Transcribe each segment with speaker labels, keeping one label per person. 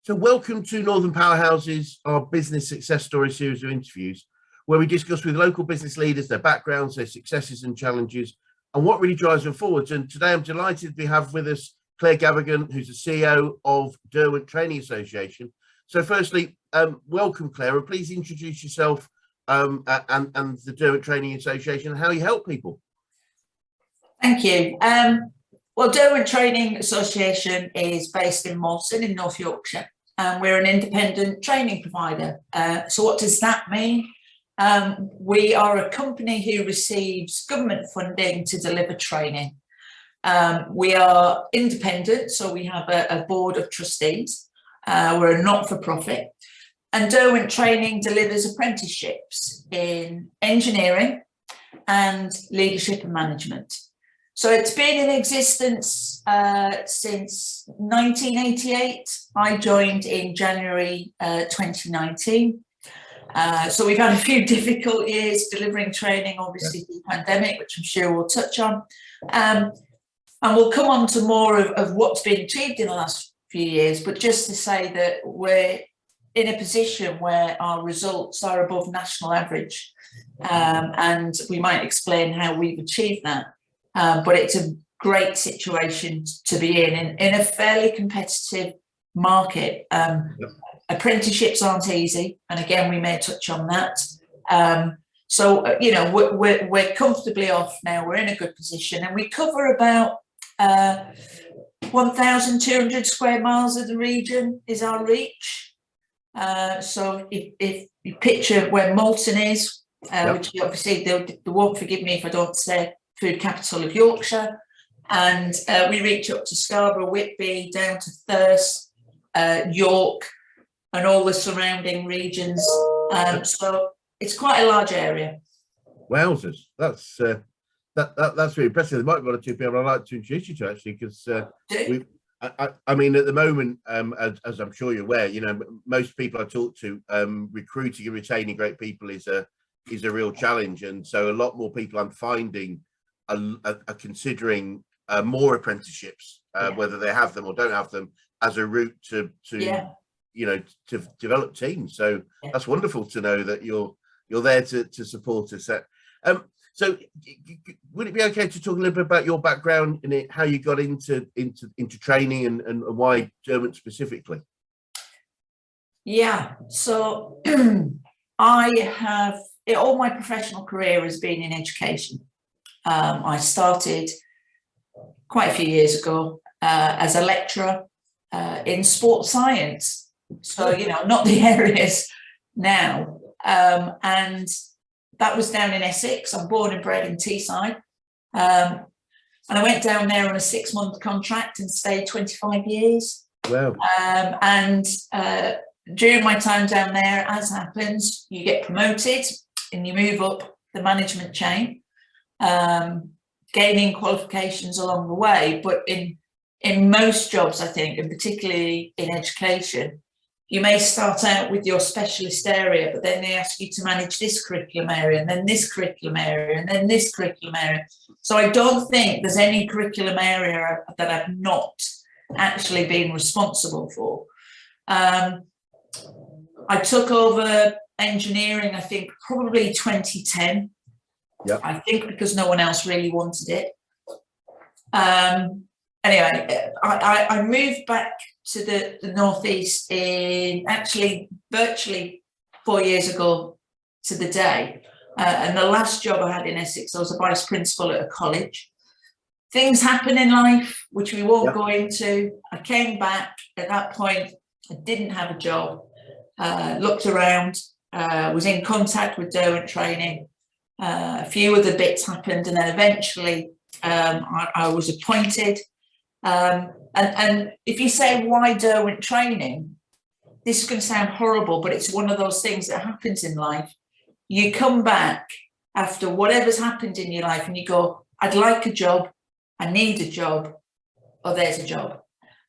Speaker 1: So welcome to Northern Powerhouses, our business success story series of interviews, where we discuss with local business leaders their backgrounds, their successes and challenges, and what really drives them forwards. And today I'm delighted to have with us Claire Gavaghan, who's the CEO of Derwent Training Association. So firstly, welcome, Claire, and please introduce yourself and the Derwent Training Association and how you help people.
Speaker 2: Thank you. Well, Derwent Training Association is based in Malton in North Yorkshire, and we're an independent training provider. So what does that mean? We are a company who receives government funding to deliver training. We are independent, so we have a board of trustees. We're a not-for-profit, and Derwent Training delivers apprenticeships in engineering and leadership and management. So it's been in existence since 1988. I joined in January 2019. So we've had a few difficult years delivering training, obviously the pandemic, which I'm sure we'll touch on. And we'll come on to more of what's been achieved in the last few years, but just to say that we're in a position where our results are above national average. And we might explain how we've achieved that. But it's a great situation to be in a fairly competitive market. Apprenticeships aren't easy, and again we may touch on that. So you know, we're comfortably off now. We're in a good position, and we cover about 1,200 square miles of the region is our reach. So if you picture where Malton is, which obviously they won't forgive me if I don't say food capital of Yorkshire, and we reach up to Scarborough, Whitby, down to Thirst, York, and all the surrounding regions. So it's quite a large area. Wowzers,
Speaker 1: that's really impressive. There might be one or two people I'd like to introduce you to, actually, because I mean, at the moment, as I'm sure you're aware, you know, most people I talk to, recruiting and retaining great people is a real challenge, and so a lot more people I'm finding are considering more apprenticeships, whether they have them or don't have them, as a route to you know, to develop teams. So that's wonderful to know that you're there to support us. So would it be okay to talk a little bit about your background in it, how you got into training and why Derwent specifically?
Speaker 2: Yeah, so I have, all my professional career has been in education. I started quite a few years ago as a lecturer in sports science. So, you know, not the areas now. And that was down in Essex. I'm born and bred in Teesside. And I went down there on a 6-month contract and stayed 25 years.
Speaker 1: Wow.
Speaker 2: And during my time down there, as happens, you get promoted and you move up the management chain, gaining qualifications along the way. But in most jobs, I think, and particularly in education, you may start out with your specialist area, but then they ask you to manage this curriculum area, and then this curriculum area, and then this curriculum area. So I don't think there's any curriculum area that I've not actually been responsible for. I took over engineering, I think, probably 2010.
Speaker 1: Yep.
Speaker 2: I think because no one else really wanted it. Anyway, I moved back to the Northeast in actually virtually 4 years ago to the day. And the last job I had in Essex, I was a vice principal at a college. Things happen in life, which we won't go into. I came back at that point. I didn't have a job, looked around, was in contact with Derwent Training. A few other bits happened, and then eventually I was appointed. And if you say, why Derwent Training, this is going to sound horrible, but it's one of those things that happens in life. You come back after whatever's happened in your life and you go, I'd like a job, I need a job, or there's a job.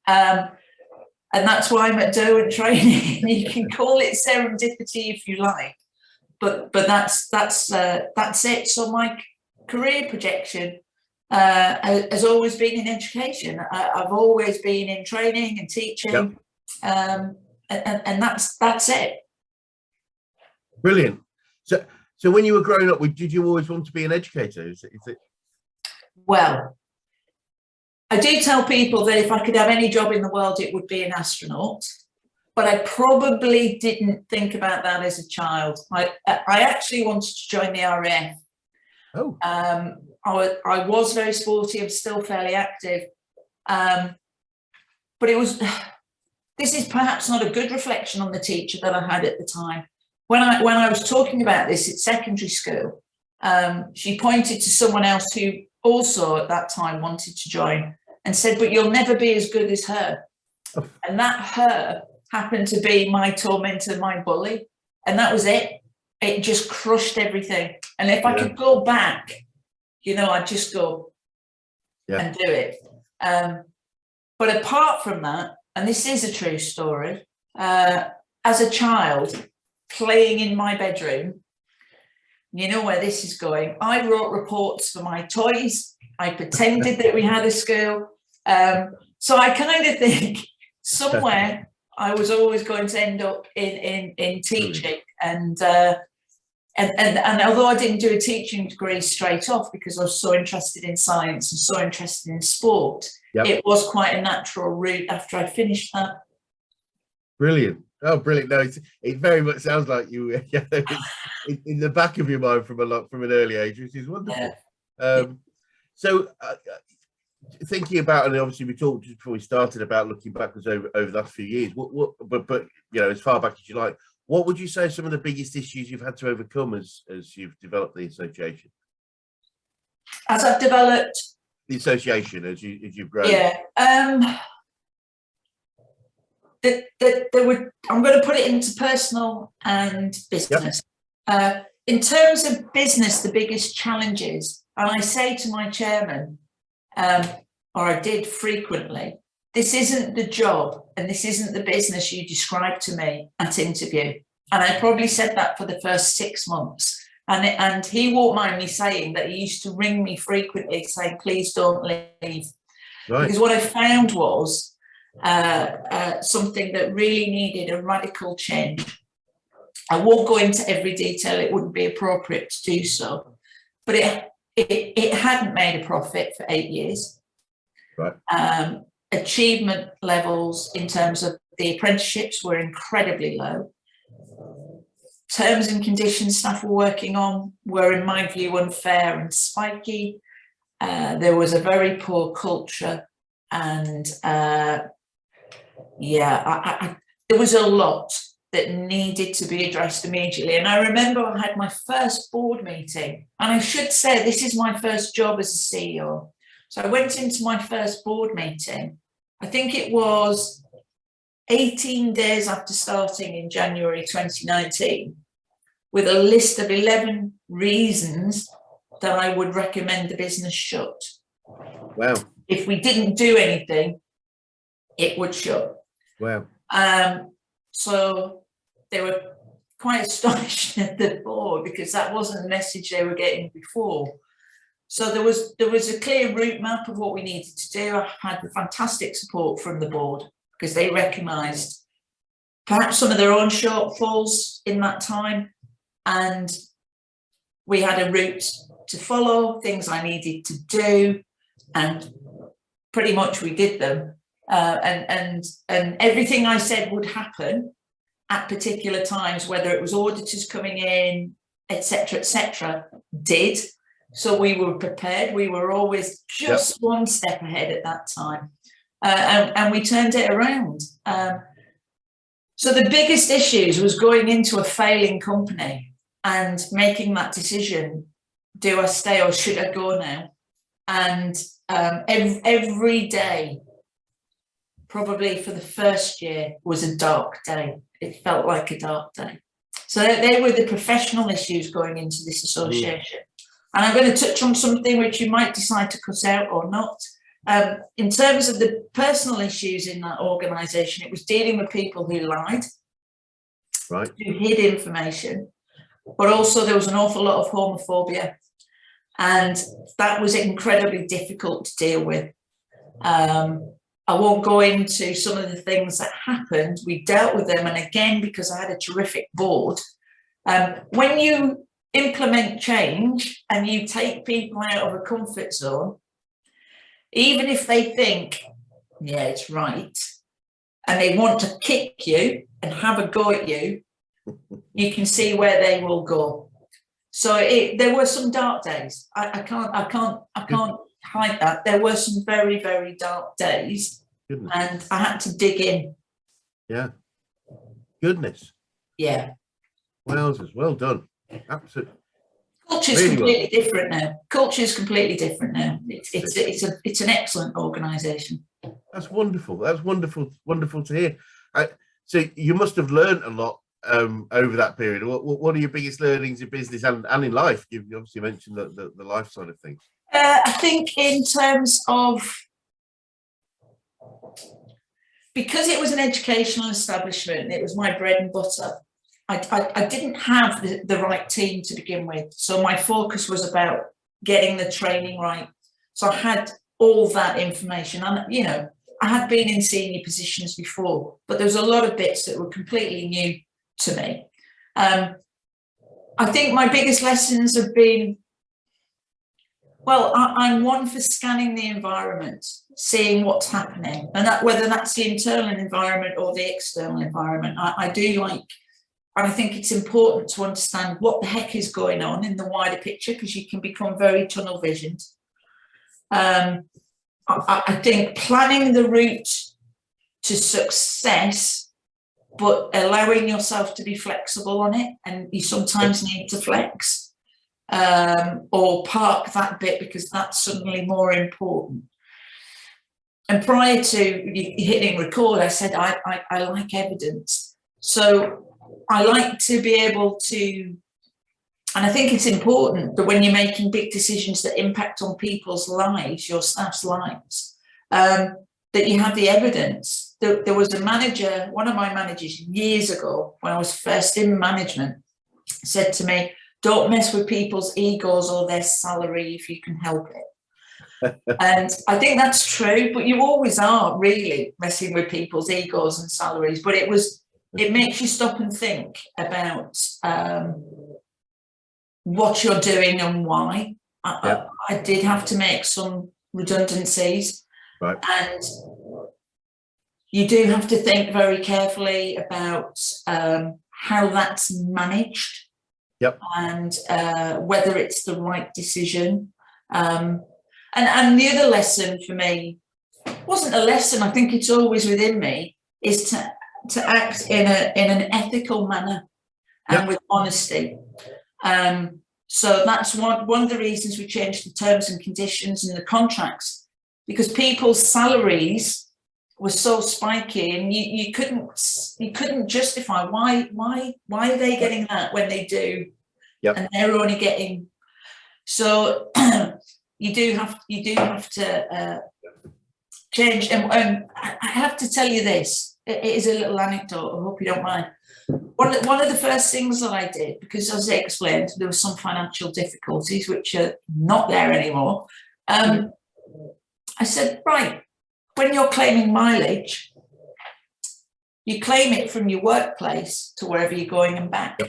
Speaker 2: And that's why I'm at Derwent Training. You can call it serendipity if you like, but that's it. So my career projection has always been in education. I've always been in training and teaching. and that's it.
Speaker 1: Brilliant. So when you were growing up, did you always want to be an educator? Is it?
Speaker 2: Well, I do tell people that if I could have any job in the world, it would be an astronaut. But I probably didn't think about that as a child. I actually wanted to join the RAF.
Speaker 1: Oh.
Speaker 2: I was very sporty. I'm still fairly active. But this is perhaps not a good reflection on the teacher that I had at the time. When I was talking about this at secondary school, she pointed to someone else who also at that time wanted to join and said, but you'll never be as good as her.
Speaker 1: Oh.
Speaker 2: And that her happened to be my tormentor, my bully. And that was it. It just crushed everything. And if I could go back, I'd just go and do it. But apart from that, and this is a true story, as a child, playing in my bedroom, you know where this is going. I wrote reports for my toys. I pretended that we had a school. So I kind of think somewhere I was always going to end up in teaching. And although I didn't do a teaching degree straight off because I was so interested in science and so interested in sport, it was quite a natural route after I finished that. Brilliant.
Speaker 1: Oh, brilliant. No, it very much sounds like you in the back of your mind from an early age, which is wonderful. So thinking about, and obviously we talked just before we started about looking backwards over the last few years, but as far back as you like, what would you say are some of the biggest issues you've had to overcome as you've developed the association?
Speaker 2: As I've developed
Speaker 1: the association, as you've grown?
Speaker 2: I'm going to put it into personal and business. In terms of business, the biggest challenges, and I say to my chairman, or I did frequently, this isn't the job and this isn't the business you described to me at interview. And I probably said that for the first 6 months. And he won't mind me saying that he used to ring me frequently saying, please don't leave. Right. Because what I found was something that really needed a radical change. I won't go into every detail, it wouldn't be appropriate to do so. But it hadn't made a profit for 8 years. Right. Achievement levels in terms of the apprenticeships were incredibly low. Terms and conditions staff were working on were, in my view, unfair and spiky. There was a very poor culture, and there was a lot that needed to be addressed immediately. And I remember I had my first board meeting, and I should say this is my first job as a CEO. So I went into my first board meeting, I think it was 18 days after starting in January 2019, with a list of 11 reasons that I would recommend the business shut.
Speaker 1: Wow.
Speaker 2: If we didn't do anything, it would shut.
Speaker 1: Wow.
Speaker 2: So they were quite astonished at the board because that wasn't the message they were getting before. So there was a clear route map of what we needed to do. I had fantastic support from the board because they recognised perhaps some of their own shortfalls in that time, and we had a route to follow, things I needed to do, and pretty much we did them. And everything I said would happen at particular times, whether it was auditors coming in, etc., did. So we were prepared. We were always just one step ahead at that time, and we turned it around. So the biggest issues was going into a failing company and making that decision: do I stay or should I go now? And every day, probably for the first year, was a dark day. It felt like a dark day. So they were the professional issues going into this association. And I'm going to touch on something which you might decide to cut out or not. In terms of the personal issues in that organisation, it was dealing with people who lied, right, who hid information, but also there was an awful lot of homophobia. And that was incredibly difficult to deal with. I won't go into some of the things that happened. We dealt with them. And again, because I had a terrific board, when you implement change and you take people out of a comfort zone, even if they think, yeah, it's right, and they want to kick you and have a go at you, you can see where they will go. So there were some dark days. I can't hide that. There were some very, very dark days. Goodness. And I had to dig in.
Speaker 1: Yeah. Goodness.
Speaker 2: Yeah.
Speaker 1: Wowzers, well done. Absolutely.
Speaker 2: Culture is completely different now. Culture is completely different now. It's an excellent organisation.
Speaker 1: That's wonderful. That's wonderful to hear. So you must have learned a lot over that period. What are your biggest learnings in business and in life? You obviously mentioned the life side of things.
Speaker 2: I think in terms of, because it was an educational establishment, it was my bread and butter. I didn't have the right team to begin with. So my focus was about getting the training right. So I had all that information. And, you know, I had been in senior positions before, but there was a lot of bits that were completely new to me. I think my biggest lessons have been, well, I'm one for scanning the environment, seeing what's happening, and that whether that's the internal environment or the external environment. I do like, and I think it's important to understand what the heck is going on in the wider picture, because you can become very tunnel visioned. I think planning the route to success, but allowing yourself to be flexible on it, and you sometimes need to flex or park that bit because that's suddenly more important. And prior to hitting record, I said I like evidence. So I like to be able to, and I think it's important that when you're making big decisions that impact on people's lives, your staff's lives, that you have the evidence. There was a manager, one of my managers years ago, when I was first in management, said to me, don't mess with people's egos or their salary if you can help it. And I think that's true, but you always are really messing with people's egos and salaries, but it makes you stop and think about what you're doing and why. I did have to make some redundancies,
Speaker 1: right, and
Speaker 2: you do have to think very carefully about how that's managed, and whether it's the right decision. And the other lesson for me wasn't a lesson, I think it's always within me, is to act in an ethical manner and with honesty. So that's one of the reasons we changed the terms and conditions and the contracts, because people's salaries were so spiky, and you couldn't justify why are they getting that when they do, and they're only getting. So you do have to change. And I have to tell you this. It is a little anecdote. I hope you don't mind. One of the first things that I did, because as I explained, there were some financial difficulties which are not there anymore. I said, right, when you're claiming mileage, you claim it from your workplace to wherever you're going and back,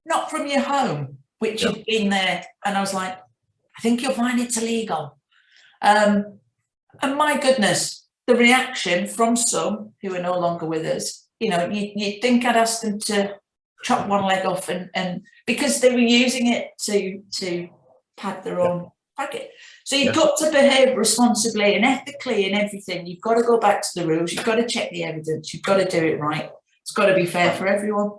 Speaker 2: not from your home, which you've been there. And I was like, I think you'll find it's illegal. And my goodness, the reaction from some who are no longer with us, you know, you'd think I'd ask them to chop one leg off, and because they were using it to pad their own pocket. So you've got to behave responsibly and ethically in everything. You've got to go back to the rules. You've got to check the evidence. You've got to do it right. It's got to be fair for everyone.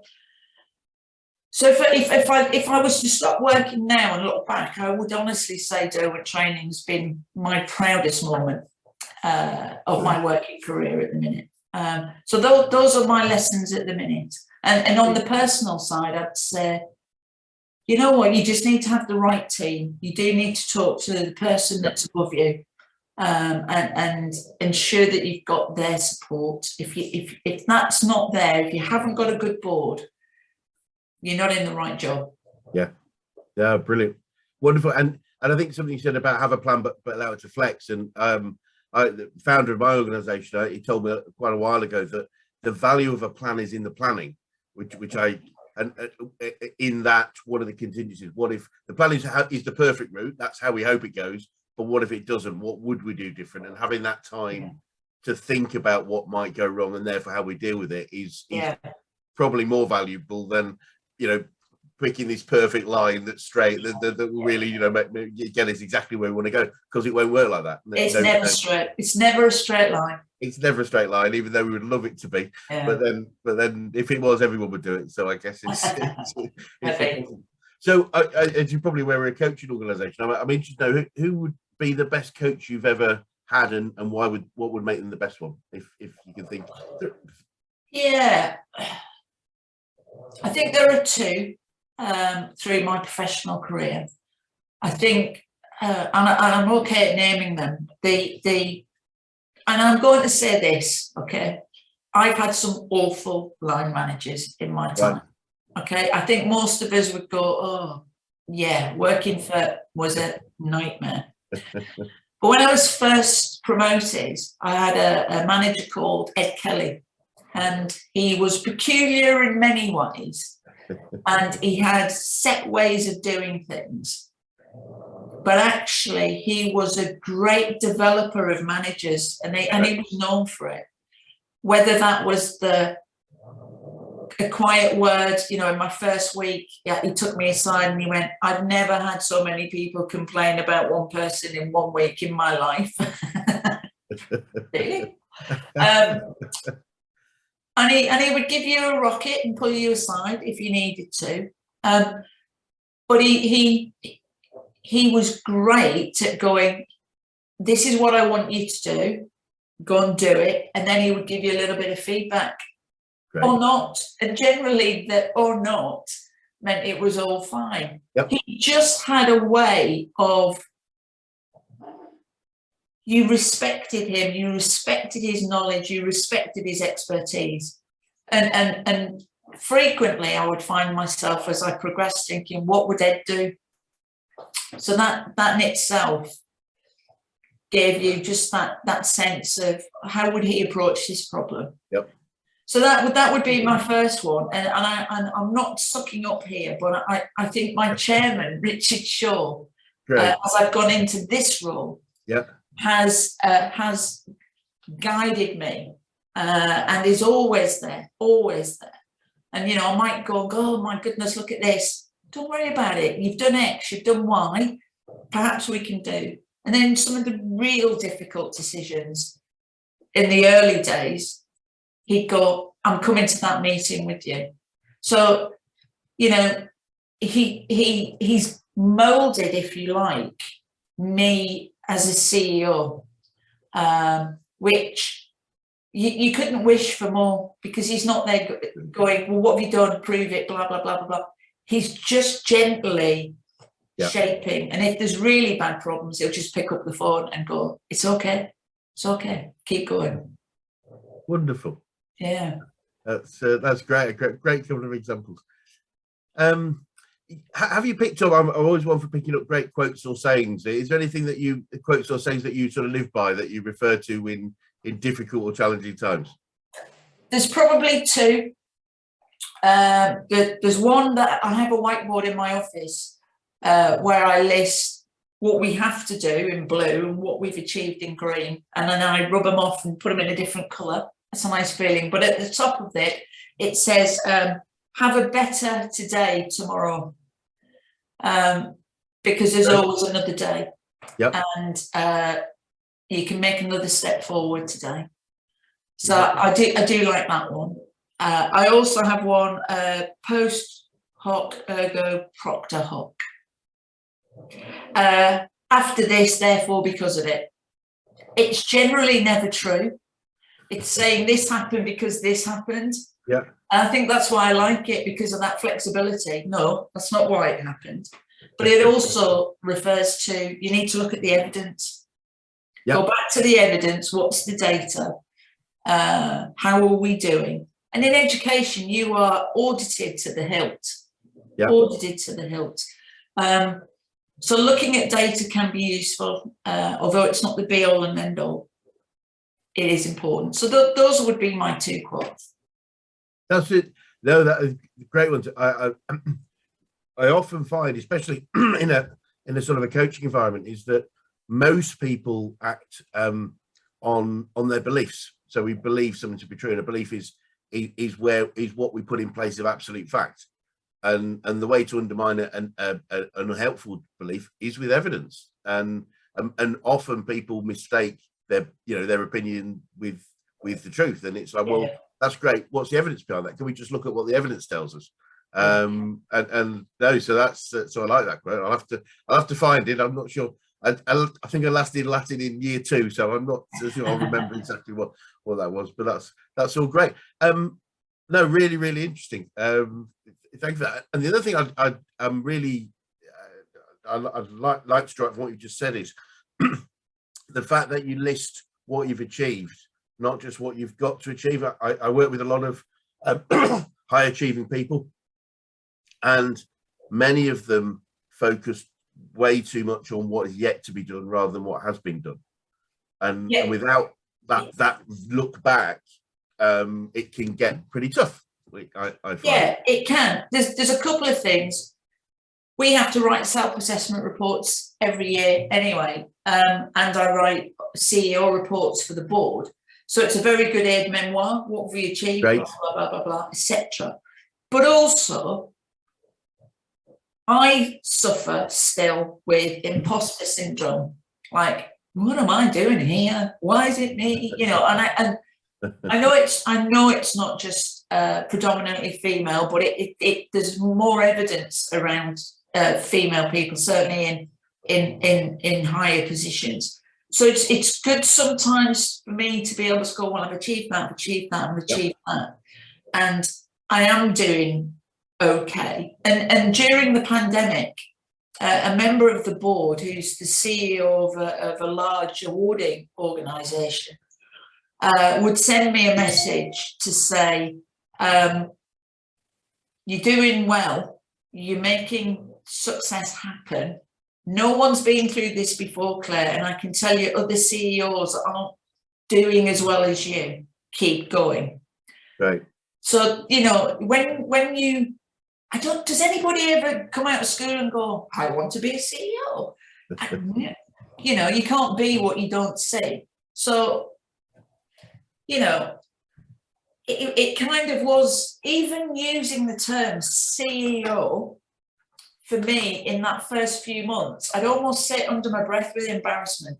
Speaker 2: So if I was to stop working now and look back, I would honestly say Derwent Training has been my proudest moment of my working career at the minute. So those are my lessons at the minute. And on the personal side, I'd say, you know what, you just need to have the right team. You do need to talk to the person that's above you, and ensure that you've got their support. If that's not there, if you haven't got a good board, you're not in the right job.
Speaker 1: Yeah, brilliant, wonderful. And I think something you said about have a plan but allow it to flex, and the founder of my organisation, he told me quite a while ago that the value of a plan is in the planning, which I, and in that, one of the contingencies, what if the plan is the perfect route, that's how we hope it goes, but what if it doesn't, what would we do different? And having that time to think about what might go wrong and therefore how we deal with it is probably more valuable than, you know, picking this perfect line that's straight, that really, you know, get us exactly where we want to go, because it won't work like that.
Speaker 2: It's never straight. It's never a straight line. It's
Speaker 1: never a straight line, even though we would love it to be. But then if it was, everyone would do it. So I guess it's so as you're probably aware, we're a coaching organisation. I'm interested to know who would be the best coach you've ever had, and what would make them the best one, if you can think.
Speaker 2: Yeah, I think there are two. Through my professional career, I think, and I'm okay at naming them. And I'm going to say this, okay? I've had some awful line managers in my time. Okay, I think most of us would go, oh, yeah, working for was a nightmare. But when I was first promoted, I had a manager called Ed Kelly, and he was peculiar in many ways. And he had set ways of doing things, but actually he was a great developer of managers, and he was known for it. Whether that was a quiet word, you know, in my first week, he took me aside and he went, "I've never had so many people complain about one person in 1 week in my life." Really? And he would give you a rocket and pull you aside if you needed to. But he was great at going, "This is what I want you to do. Go and do it." And then he would give you a little bit of feedback. Great. Or not. And generally that or not meant it was all fine. Yep. He just had a way of, you respected him, you respected his knowledge, you respected his expertise. And frequently I would find myself, as I progressed, thinking, what would Ed do? So that in itself gave you just that sense of how would he approach this problem. Yep. So that would be my first one. And I'm not sucking up here, but I think my chairman, Richard Shaw, as I've gone into this role, has guided me and is always there. And, you know, I might go, "Oh my goodness, look at this." Don't worry about it. You've done X, you've done Y, perhaps we can do. And then some of the real difficult decisions in the early days, he'd go, "I'm coming to that meeting with you." So, you know, he's molded, if you like, me as a CEO, which you couldn't wish for more, because he's not there going, "Well, what have you done? Prove it, blah, blah, blah, blah, blah." He's just gently shaping. And if there's really bad problems, he'll just pick up the phone and go, "It's okay. It's okay. Keep going."
Speaker 1: Wonderful.
Speaker 2: Yeah.
Speaker 1: That's great. A great couple of examples. Have you picked up, I'm always one for picking up great quotes or sayings. Is there anything that quotes or sayings that you sort of live by, that you refer to in difficult or challenging times?
Speaker 2: There's probably two. There's one that I have a whiteboard in my office where I list what we have to do in blue and what we've achieved in green, and then I rub them off and put them in a different colour. That's a nice feeling. But at the top of it, it says, "Have a better today tomorrow," because there's always another day. Yep. And you can make another step forward today. So I do like that one. I also have one, "Post hoc ergo propter hoc." After this, therefore, because of it. It's generally never true. It's saying this happened because this happened. Yeah. And I think that's why I like it, because of that flexibility. No, that's not why it happened. But it also refers to, you need to look at the evidence. Yep. Go back to the evidence. What's the data? How are we doing? And in education, you are audited to the hilt. Yep. Audited to the hilt. So looking at data can be useful, although it's not the be all and end all. it is important. So those would be my 2 quotes.
Speaker 1: That's it. No, that is a great one. I often find, especially in a sort of a coaching environment, is that most people act on their beliefs. So we believe something to be true, and a belief is what we put in place of absolute fact. And the way to undermine an unhelpful belief is with evidence. And often people mistake their opinion with the truth. And it's like, well, that's great. What's the evidence behind that? Can we just look at what the evidence tells us? And no, so I like that quote. I'll have to find it. I'm not sure. I think I last did Latin in year 2, so I'm not sure I'll remember exactly what that was, but that's all great. No, really, really interesting. Thank you for that. And the other thing I'm really I'd like to strike from what you just said is the fact that you list what you've achieved, not just what you've got to achieve. I work with a lot of high achieving people, and many of them focus way too much on what is yet to be done rather than what has been done. And without that look back, it can get pretty tough. I find.
Speaker 2: Yeah, it can. There's a couple of things. We have to write self-assessment reports every year anyway, and I write CEO reports for the board. So it's a very good aid memoir. What have we achieved? Blah, blah, blah, blah, blah, etc. But also, I suffer still with imposter syndrome. Like, what am I doing here? Why is it me? You know, and I know it's not just predominantly female, but there's more evidence around female people, certainly in higher positions. So it's good sometimes for me to be able to go, well, I've achieved that, I've achieved that, and I am doing okay. And during the pandemic, a member of the board, who's the CEO of a large awarding organisation, would send me a message to say, you're doing well, you're making success happen. No one's been through this before, Claire, and I can tell you other CEOs aren't doing as well as you. Keep going.
Speaker 1: Right.
Speaker 2: So, you know, when you, does anybody ever come out of school and go, I want to be a CEO? You know, you can't be what you don't see. So, you know, it kind of was, even using the term CEO, for me, in that first few months, I'd almost say it under my breath with embarrassment.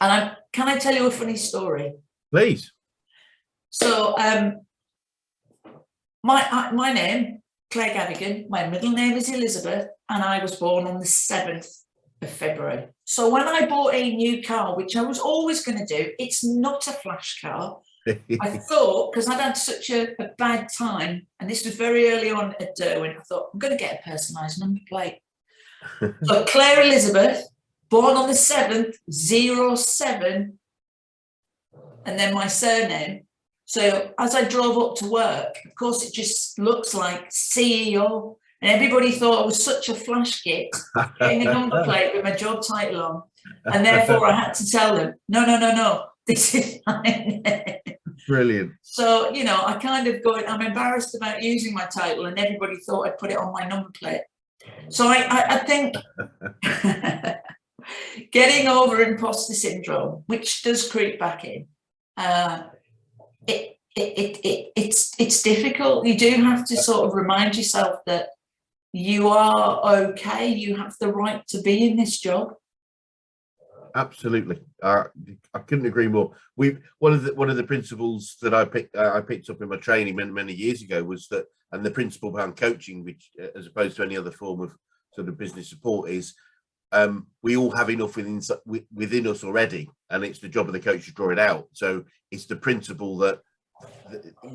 Speaker 2: And can I tell you a funny story?
Speaker 1: Please.
Speaker 2: So, my name, Claire Gavaghan, my middle name is Elizabeth, and I was born on the 7th of February. So when I bought a new car, which I was always going to do, it's not a flash car. I thought, because I'd had such a bad time, and this was very early on at Derwent, I thought, I'm going to get a personalised number plate. So Claire Elizabeth, born on the 7th, 07, and then my surname. So as I drove up to work, of course, it just looks like CEO, and everybody thought I was such a flash git, getting a number plate with my job title on, and therefore I had to tell them, no, this is my name.
Speaker 1: Brilliant.
Speaker 2: So, you know, I kind of I'm embarrassed about using my title, and everybody thought I'd put it on my number plate. So I think getting over imposter syndrome, which does creep back in, it's difficult. You do have to sort of remind yourself that you are okay. You have the right to be in this job.
Speaker 1: Absolutely, I couldn't agree more. One of the principles that I picked up in my training many years ago was that, and the principle behind coaching, which as opposed to any other form of sort of business support, is we all have enough within us already, and it's the job of the coach to draw it out. So it's the principle that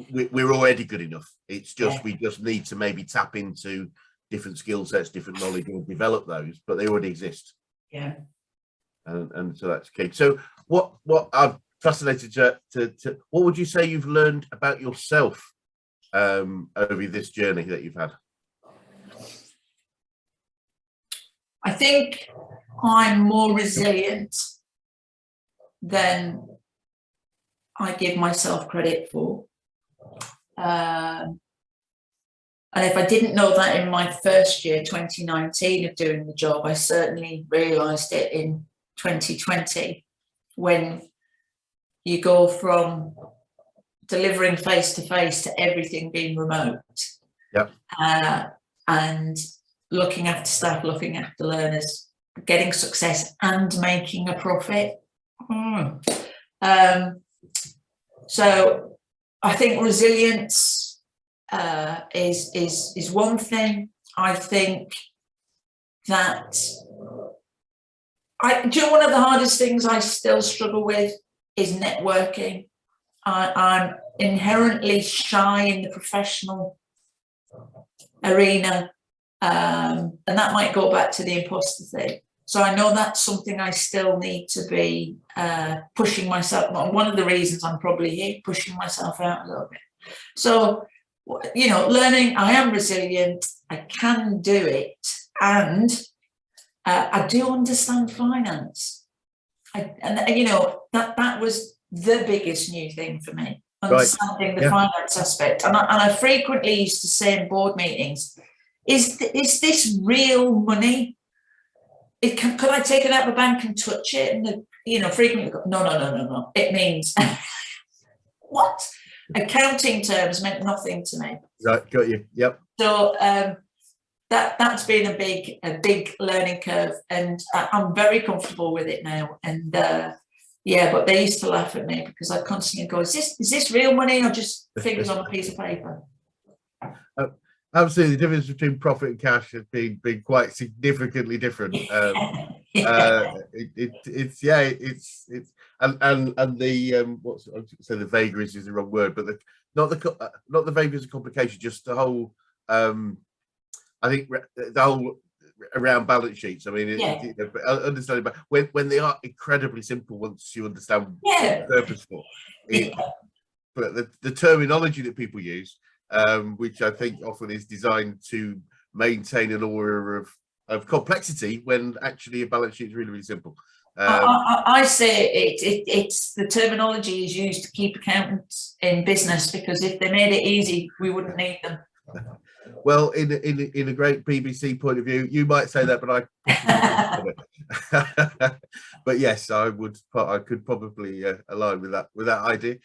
Speaker 1: we're already good enough. It's just we just need to maybe tap into different skill sets, different knowledge, and develop those, but they already exist.
Speaker 2: Yeah.
Speaker 1: And so that's key. So what I'm fascinated to what would you say you've learned about yourself over this journey that you've had?
Speaker 2: I think I'm more resilient than I give myself credit for. And if I didn't know that in my first year, 2019, of doing the job, I certainly realised it in 2020, when you go from delivering face-to-face to everything being remote.
Speaker 1: Yep.
Speaker 2: And looking after staff, looking after learners, getting success and making a profit. So I think resilience is one thing. I think that one of the hardest things I still struggle with is networking. I'm inherently shy in the professional arena, and that might go back to the imposter thing. So I know that's something I still need to be pushing myself. One of the reasons I'm probably here, pushing myself out a little bit. So, you know, learning, I am resilient, I can do it, and I do understand finance. And you know, that was the biggest new thing for me, understanding the finance aspect. And I frequently used to say in board meetings, is this real money? Could I take it out of the bank and touch it? And you know, frequently go, no. It means what? Accounting terms meant nothing to me.
Speaker 1: Right, got you. Yep.
Speaker 2: So that's been a big learning curve, and I'm very comfortable with it now. And yeah, but they used to laugh at me because I constantly go, is this real money or just figures on a piece of paper?
Speaker 1: Absolutely, the difference between profit and cash has been quite significantly different. It's the what's so the vagaries is the wrong word, but not the vagaries of complication, just the whole I think the whole around balance sheets. I mean, understanding, but when they are incredibly simple once you understand the purpose for it, but the terminology that people use, which I think often is designed to maintain an aura of complexity, when actually a balance sheet is really, really simple.
Speaker 2: I say it's the terminology is used to keep accountants in business, because if they made it easy, we wouldn't need them.
Speaker 1: Well, in a great BBC point of view, you might say that, but but yes, I could probably align with that idea.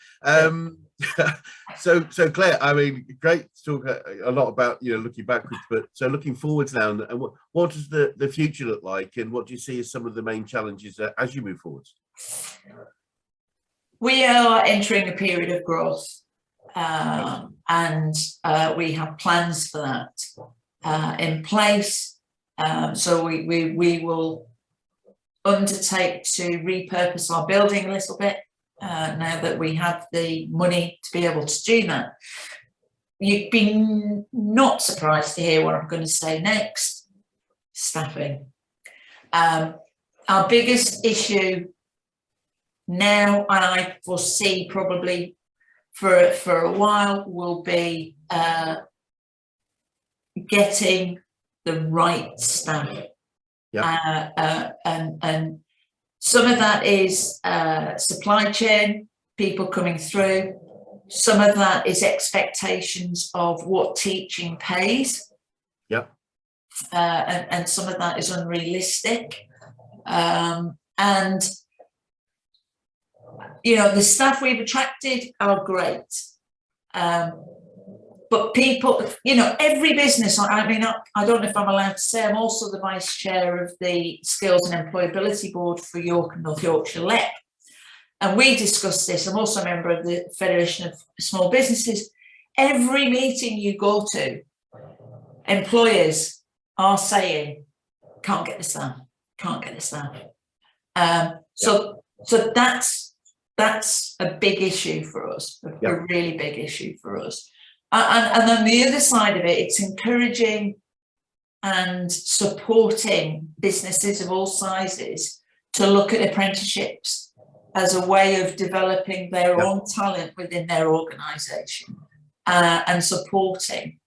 Speaker 1: So Claire, I mean, great to talk a lot about, you know, looking backwards, but so looking forwards now, and what does the future look like, and what do you see as some of the main challenges as you move forwards? We are entering a period of growth. And we have plans for that in place. So we will undertake to repurpose our building a little bit now that we have the money to be able to do that. You'd be not surprised to hear what I'm going to say next: staffing. Our biggest issue now, and I foresee probably for a while, will be getting the right staff. And some of that is supply chain, people coming through. Some of that is expectations of what teaching pays. And some of that is unrealistic. And you know, the staff we've attracted are great, but people, you know, every business, I mean, I don't know if I'm allowed to say, I'm also the vice chair of the Skills and Employability Board for York and North Yorkshire LEP, and we discuss this. I'm also a member of the Federation of Small Businesses. Every meeting you go to, employers are saying, can't get the staff. So that's a big issue for us, a really big issue for us. And on the other side of it, it's encouraging and supporting businesses of all sizes to look at apprenticeships as a way of developing their own talent within their organisation, and supporting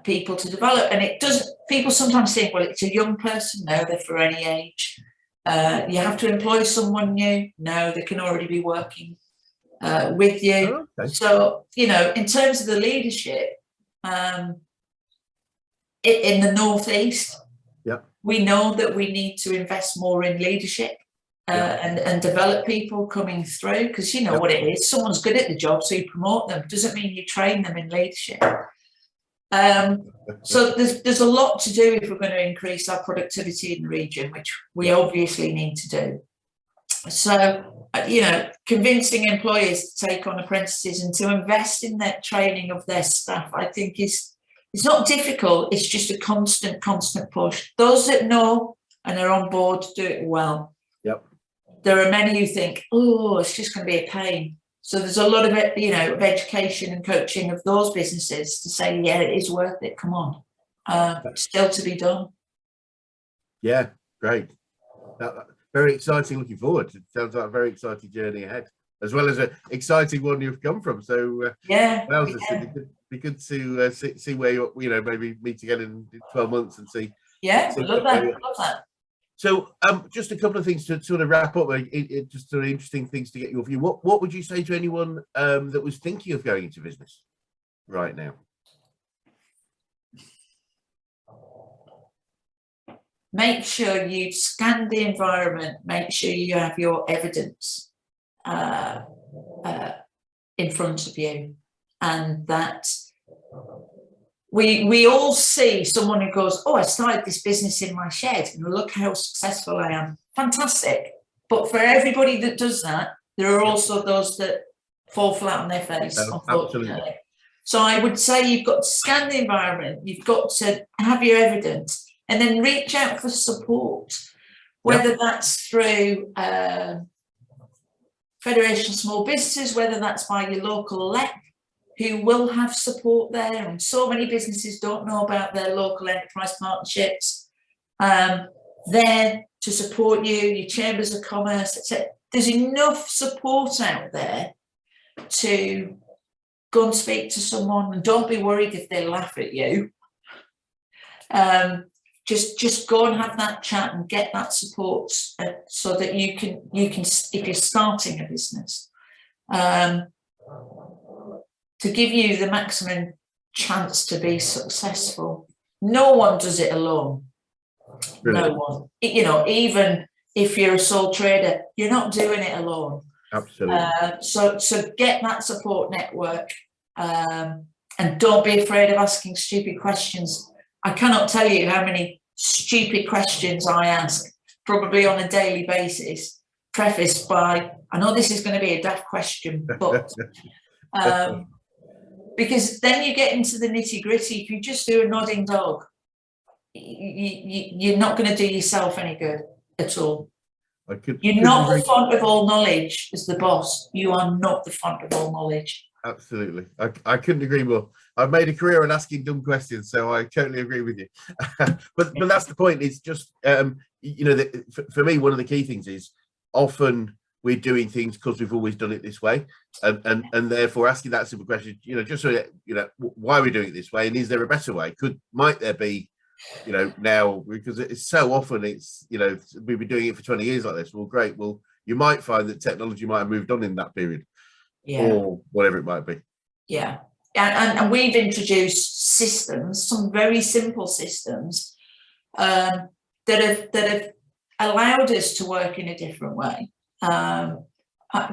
Speaker 1: people to develop. And it doesn't, people sometimes think, well, it's a young person. No, they're for any age. You have to employ someone new. No, they can already be working
Speaker 2: with you.
Speaker 1: Oh, okay.
Speaker 2: So, you know, in terms of the leadership, in the Northeast, we know that we need to invest more in leadership and develop people coming through, because you know what it is. Someone's good at the job, so you promote them. Doesn't mean you train them in leadership. So there's a lot to do if we're going to increase our productivity in the region, which we obviously need to do. So, you know, convincing employers to take on apprentices and to invest in that training of their staff, I think it's not difficult. It's just a constant push. Those that know and are on board do it well. There are many who think, oh, it's just going to be a pain. So there's a lot of it, you know, of education and coaching of those businesses to say, yeah, it is worth it. Come on, still to be done. Yeah,
Speaker 1: great. Very exciting. Looking forward. It sounds like a very exciting journey ahead, as well as an exciting one you've come from. So it'd be good to see where you know, maybe meet again in 12 months and see.
Speaker 2: Yeah, love that.
Speaker 1: So just a couple of things to sort of wrap up, just sort of interesting things to get your view. What would you say to anyone that was thinking of going into business right now?
Speaker 2: Make sure you scan the environment, make sure you have your evidence in front of you, and that we all see someone who goes, oh, I started this business in my shed and look how successful I am. Fantastic. But for everybody that does that, there are also those that fall flat on their face, unfortunately. Absolutely. So I would say you've got to scan the environment, you've got to have your evidence, and then reach out for support, whether that's through Federation of Small Businesses, whether that's by your local LEP, who will have support there. And so many businesses don't know about their local enterprise partnerships. There to support you, your chambers of commerce, etc. There's enough support out there to go and speak to someone, and don't be worried if they laugh at you. Just go and have that chat and get that support so that you can if you're starting a business, to give you the maximum chance to be successful. No one does it alone. Really? No one. You know, even if you're a sole trader, you're not doing it alone.
Speaker 1: Absolutely.
Speaker 2: So get that support network, and don't be afraid of asking stupid questions. I cannot tell you how many stupid questions I ask, probably on a daily basis, prefaced by, I know this is going to be a daft question, but because then you get into the nitty gritty. If you just do a nodding dog, you're not going to do yourself any good at all. You're not the font of all knowledge as the boss. You are not the font of all knowledge.
Speaker 1: Absolutely. I couldn't agree more. I've made a career in asking dumb questions, so I totally agree with you. but that's the point. It's just, you know, for me, one of the key things is often we're doing things because we've always done it this way, and therefore asking that simple question, you know, just so that, you know, why are we doing it this way, and is there a better way? Might there be, you know, now, because it's so often it's, you know, we've been doing it for 20 years like this. Well, great. Well, you might find that technology might have moved on in that period, or whatever it might be.
Speaker 2: Yeah, and we've introduced systems, some very simple systems that have allowed us to work in a different way.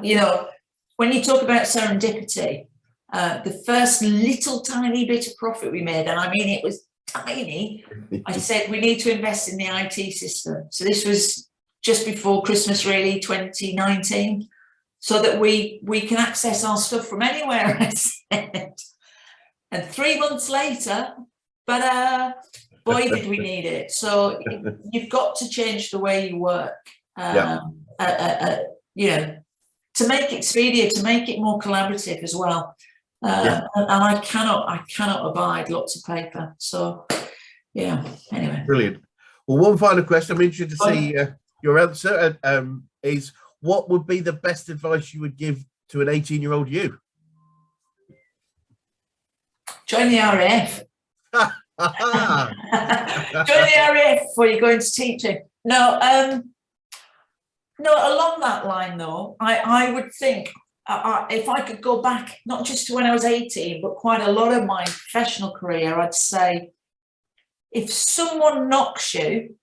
Speaker 2: You know, when you talk about serendipity, the first little tiny bit of profit we made, and I mean it was tiny, I said we need to invest in the IT system. So this was just before Christmas, really, 2019, so that we can access our stuff from anywhere, I said. And 3 months later, but boy, did we need it. So you've got to change the way you work. You know, to make it speedier, to make it more collaborative as well. And I cannot abide lots of paper. So yeah, anyway.
Speaker 1: Brilliant. Well, one final question I'm interested to see your answer is, what would be the best advice you would give to an 18-year-old you?
Speaker 2: Join the RAF. Join the RAF before you go into teaching. No, along that line though, I would think if I could go back, not just to when I was 18, but quite a lot of my professional career, I'd say, if someone knocks you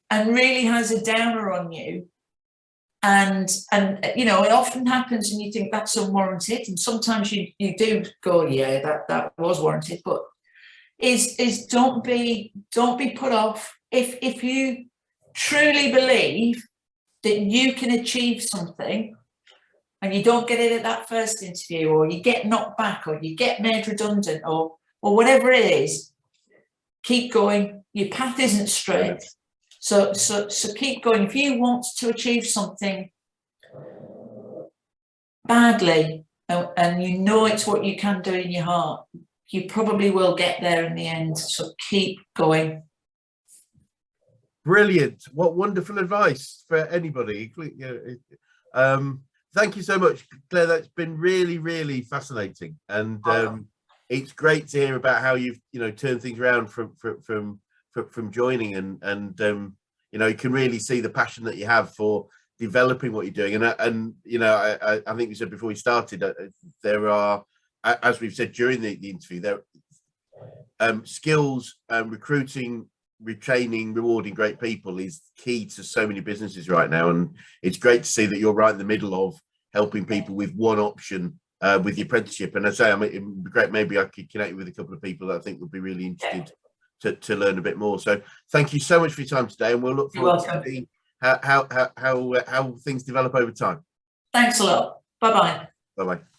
Speaker 2: and really has a downer on you, and you know, it often happens and you think that's unwarranted, and sometimes you do go, yeah, that was warranted, but is don't be put off. If you truly believe that you can achieve something and you don't get it at that first interview, or you get knocked back, or you get made redundant, or whatever it is, keep going. Your path isn't straight. So keep going. If you want to achieve something badly, and you know it's what you can do in your heart, you probably will get there in the end. So keep going.
Speaker 1: Brilliant. What wonderful advice for anybody. Thank you so much, Claire. That's been really, really fascinating. And it's great to hear about how you've, you know, turned things around from joining, and you know, you can really see the passion that you have for developing what you're doing. And you know, I think we said before we started, there are, as we've said during the interview, there skills, recruiting, retraining, rewarding great people is key to so many businesses right now. And it's great to see that you're right in the middle of helping people with one option, with the apprenticeship. And I say, I mean, it'd be great, maybe I could connect you with a couple of people that I think would be really interested to learn a bit more. So thank you so much for your time today, and we'll look forward to seeing how things develop over time.
Speaker 2: Thanks a lot. Bye-bye.
Speaker 1: Bye-bye.